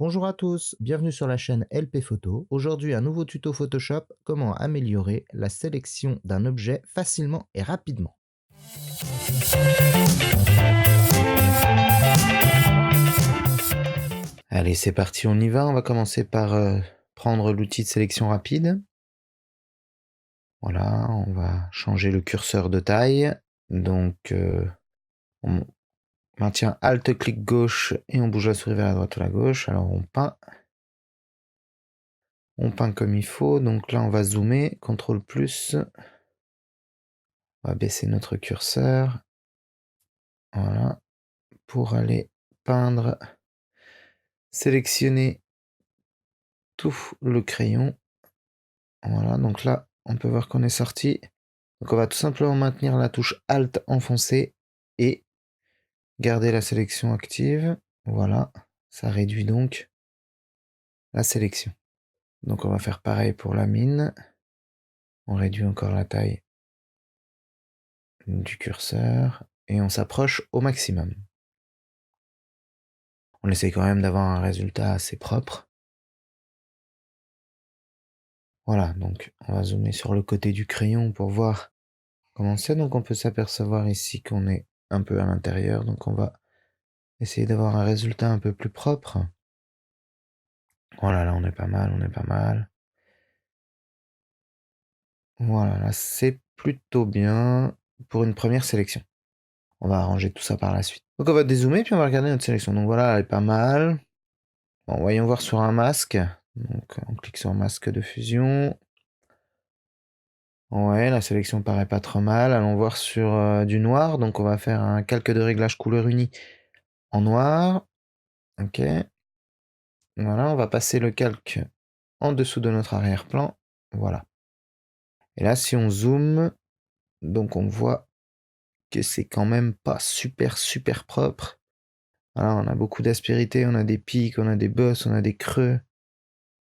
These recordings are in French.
Bonjour à tous, bienvenue sur la chaîne LP Photo. Aujourd'hui, un nouveau tuto Photoshop, comment améliorer la sélection d'un objet facilement et rapidement. Allez, c'est parti, on y va. On va commencer par prendre l'outil de sélection rapide. Voilà, on va changer le curseur de taille. Donc, on maintient Alt, clic gauche et on bouge la souris vers la droite ou la gauche. Alors, on peint. On peint comme il faut. Donc là, on va zoomer, CTRL+. On va baisser notre curseur. Voilà. Pour aller peindre, sélectionner tout le crayon. Voilà, donc là, on peut voir qu'on est sorti. Donc on va tout simplement maintenir la touche Alt enfoncée et garder la sélection active. Voilà, ça réduit donc la sélection. Donc on va faire pareil pour la mine. On réduit encore la taille du curseur et on s'approche au maximum. On essaie quand même d'avoir un résultat assez propre. Voilà, donc on va zoomer sur le côté du crayon pour voir comment c'est. Donc on peut s'apercevoir ici qu'on est un peu à l'intérieur. Donc on va essayer d'avoir un résultat un peu plus propre. Voilà, là on est pas mal, on est pas mal. Voilà, là c'est plutôt bien pour une première sélection. On va arranger tout ça par la suite. Donc on va dézoomer puis on va regarder notre sélection. Donc voilà, elle est pas mal. Bon, voyons voir sur un masque. Donc on clique sur masque de fusion. Ouais, la sélection paraît pas trop mal. Allons voir sur du noir. Donc on va faire un calque de réglage couleur unie en noir. Ok. Voilà, on va passer le calque en dessous de notre arrière-plan. Voilà. Et là, si on zoome, donc on voit que c'est quand même pas super propre. Voilà, on a beaucoup d'aspérité, on a des pics, on a des bosses, on a des creux.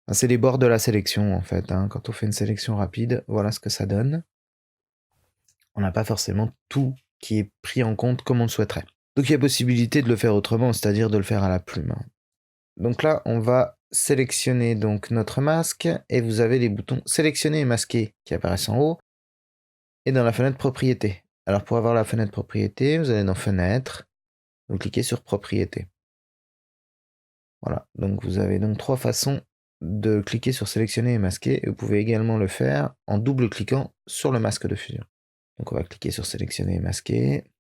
Enfin, c'est les bords de la sélection en fait, hein. Quand on fait une sélection rapide, voilà ce que ça donne. On n'a pas forcément tout qui est pris en compte comme on le souhaiterait. Donc il y a possibilité de le faire autrement, c'est-à-dire de le faire à la plume. Donc là, on va sélectionner donc notre masque et vous avez les boutons sélectionner et masquer qui apparaissent en haut et dans la fenêtre propriété. Alors pour avoir la fenêtre propriété, vous allez dans fenêtre, vous cliquez sur propriété. Voilà, donc vous avez donc trois façons de cliquer sur sélectionner et masquer et vous pouvez également le faire en double-cliquant sur le masque de fusion. Donc on va cliquer sur sélectionner et masquer.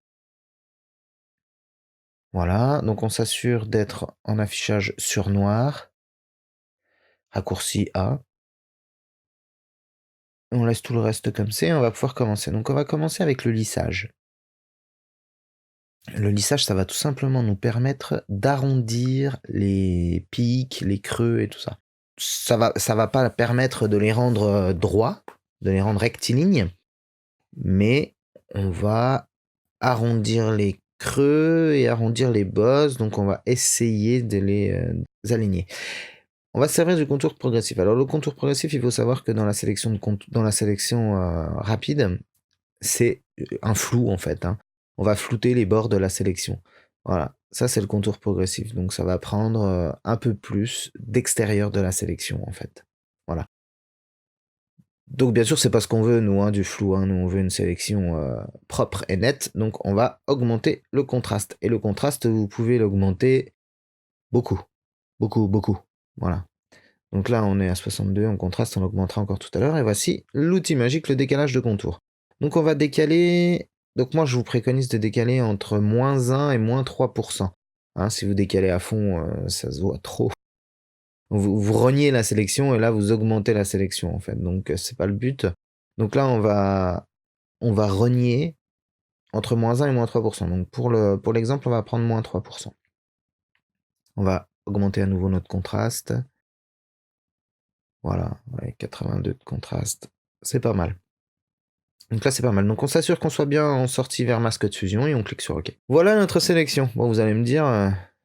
Voilà, donc on s'assure d'être en affichage sur noir, raccourci A. On laisse tout le reste comme c'est et on va pouvoir commencer. Donc on va commencer avec le lissage. Le lissage, ça va tout simplement nous permettre d'arrondir les pics, les creux et tout ça. Ça va pas permettre de les rendre droits, de les rendre rectilignes, mais on va arrondir les creux et arrondir les bosses, donc on va essayer de les aligner. On va se servir du contour progressif. Alors le contour progressif, il faut savoir que dans la sélection, rapide, c'est un flou en fait, hein. On va flouter les bords de la sélection. Voilà, ça c'est le contour progressif. Donc ça va prendre un peu plus d'extérieur de la sélection en fait. Voilà. Donc bien sûr, c'est pas ce qu'on veut nous, hein, du flou, hein. Nous on veut une sélection propre et nette. Donc on va augmenter le contraste. Et le contraste, vous pouvez l'augmenter beaucoup, beaucoup. Voilà. Donc là, on est à 62 en contraste, on augmentera encore tout à l'heure. Et voici l'outil magique, le décalage de contour. Donc on va décaler. Donc moi, je vous préconise de décaler entre -1 et -3%. Hein, si vous décalez à fond, ça se voit trop. Vous reniez la sélection et là, vous augmentez la sélection en fait. Donc c'est pas le but. Donc là, on va renier entre -1 et -3%. Donc pour l'exemple, on va prendre -3%. On va augmenter à nouveau notre contraste. Voilà, ouais, 82 de contraste, c'est pas mal. Donc là, c'est pas mal. Donc on s'assure qu'on soit bien en sortie vers masque de fusion et on clique sur OK. Voilà notre sélection. Bon, vous allez me dire,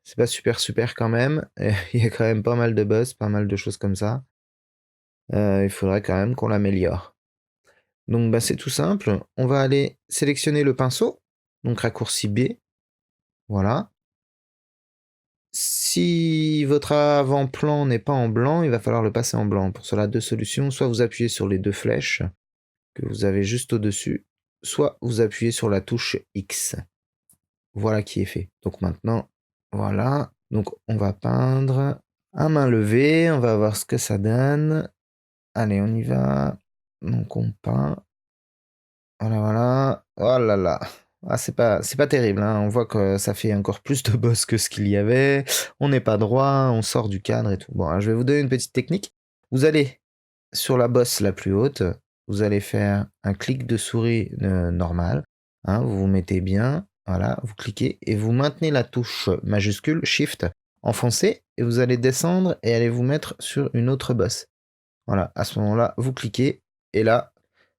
c'est pas super quand même. Il y a quand même pas mal de buzz, pas mal de choses comme ça. Il faudrait quand même qu'on l'améliore. Donc bah, c'est tout simple. On va aller sélectionner le pinceau, donc raccourci B. Voilà. Si votre avant-plan n'est pas en blanc, il va falloir le passer en blanc. Pour cela, 2 solutions. Soit vous appuyez sur les 2 flèches que vous avez juste au-dessus, soit vous appuyez sur la touche X. Voilà qui est fait. Donc maintenant, voilà. Donc on va peindre à main levée. On va voir ce que ça donne. Allez, on y va. Donc on peint. Voilà, voilà. Oh là là. Ah, c'est pas terrible, hein. On voit que ça fait encore plus de boss que ce qu'il y avait. On n'est pas droit, on sort du cadre et tout. Bon, alors je vais vous donner une petite technique. Vous allez sur la bosse la plus haute, vous allez faire un clic de souris normal. Hein, vous vous mettez bien, voilà, vous cliquez et vous maintenez la touche majuscule Shift enfoncée et vous allez descendre et allez vous mettre sur une autre bosse. Voilà, à ce moment-là, vous cliquez et là,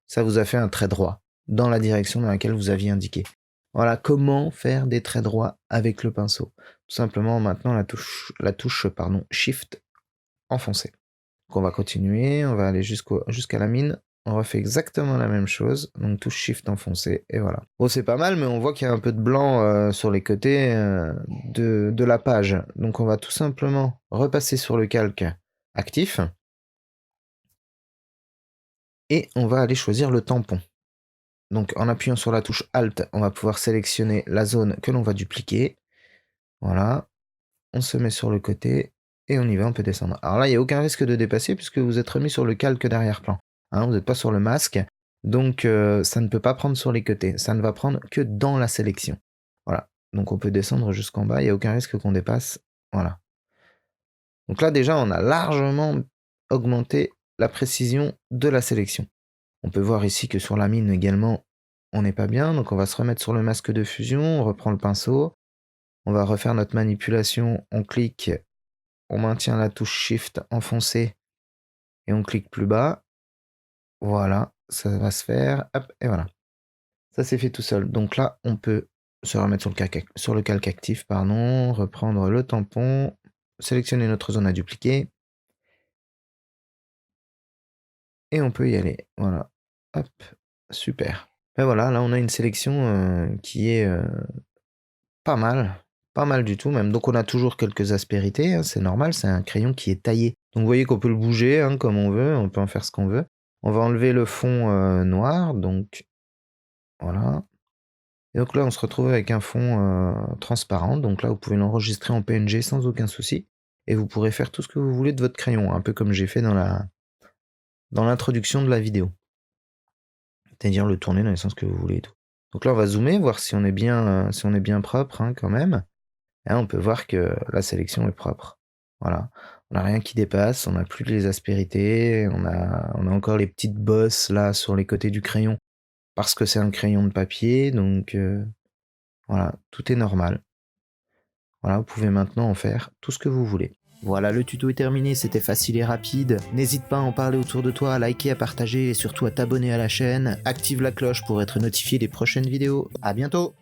ça vous a fait un trait droit dans la direction dans laquelle vous aviez indiqué. Voilà comment faire des traits droits avec le pinceau. Tout simplement en maintenant la touche Shift enfoncée. Donc on va continuer, on va aller jusqu'à la mine. On refait exactement la même chose, donc touche Shift enfoncé, et voilà. Bon, c'est pas mal, mais on voit qu'il y a un peu de blanc sur les côtés de la page. Donc on va tout simplement repasser sur le calque actif, et on va aller choisir le tampon. Donc en appuyant sur la touche Alt, on va pouvoir sélectionner la zone que l'on va dupliquer. Voilà, on se met sur le côté, et on y va, on peut descendre. Alors là, il n'y a aucun risque de dépasser, puisque vous êtes remis sur le calque d'arrière-plan. Hein, vous n'êtes pas sur le masque, donc ça ne peut pas prendre sur les côtés. Ça ne va prendre que dans la sélection. Voilà, donc on peut descendre jusqu'en bas, il n'y a aucun risque qu'on dépasse. Voilà. Donc là, déjà, on a largement augmenté la précision de la sélection. On peut voir ici que sur la mine également, on n'est pas bien. Donc on va se remettre sur le masque de fusion, on reprend le pinceau. On va refaire notre manipulation, on clique, on maintient la touche Shift enfoncée et on clique plus bas. Voilà, ça va se faire. Hop, et voilà. Ça c'est fait tout seul. Donc là, on peut se remettre sur le calque actif, pardon, reprendre le tampon, sélectionner notre zone à dupliquer. Et on peut y aller. Voilà. Hop, super. Et voilà, là on a une sélection qui est pas mal du tout même. Donc on a toujours quelques aspérités, hein, c'est normal, c'est un crayon qui est taillé. Donc vous voyez qu'on peut le bouger hein, comme on veut, on peut en faire ce qu'on veut. On va enlever le fond noir, donc voilà. Et donc là on se retrouve avec un fond transparent, donc là vous pouvez l'enregistrer en PNG sans aucun souci. Et vous pourrez faire tout ce que vous voulez de votre crayon, un peu comme j'ai fait dans l'introduction de la vidéo. C'est-à-dire le tourner dans les sens que vous voulez et tout. Donc là on va zoomer, voir si on est bien propre hein, quand même. Et là, on peut voir que la sélection est propre. Voilà. On n'a rien qui dépasse, on n'a plus les aspérités, on a encore les petites bosses là sur les côtés du crayon parce que c'est un crayon de papier, donc voilà, tout est normal. Voilà, vous pouvez maintenant en faire tout ce que vous voulez. Voilà, le tuto est terminé, c'était facile et rapide. N'hésite pas à en parler autour de toi, à liker, à partager et surtout à t'abonner à la chaîne. Active la cloche pour être notifié des prochaines vidéos. À bientôt!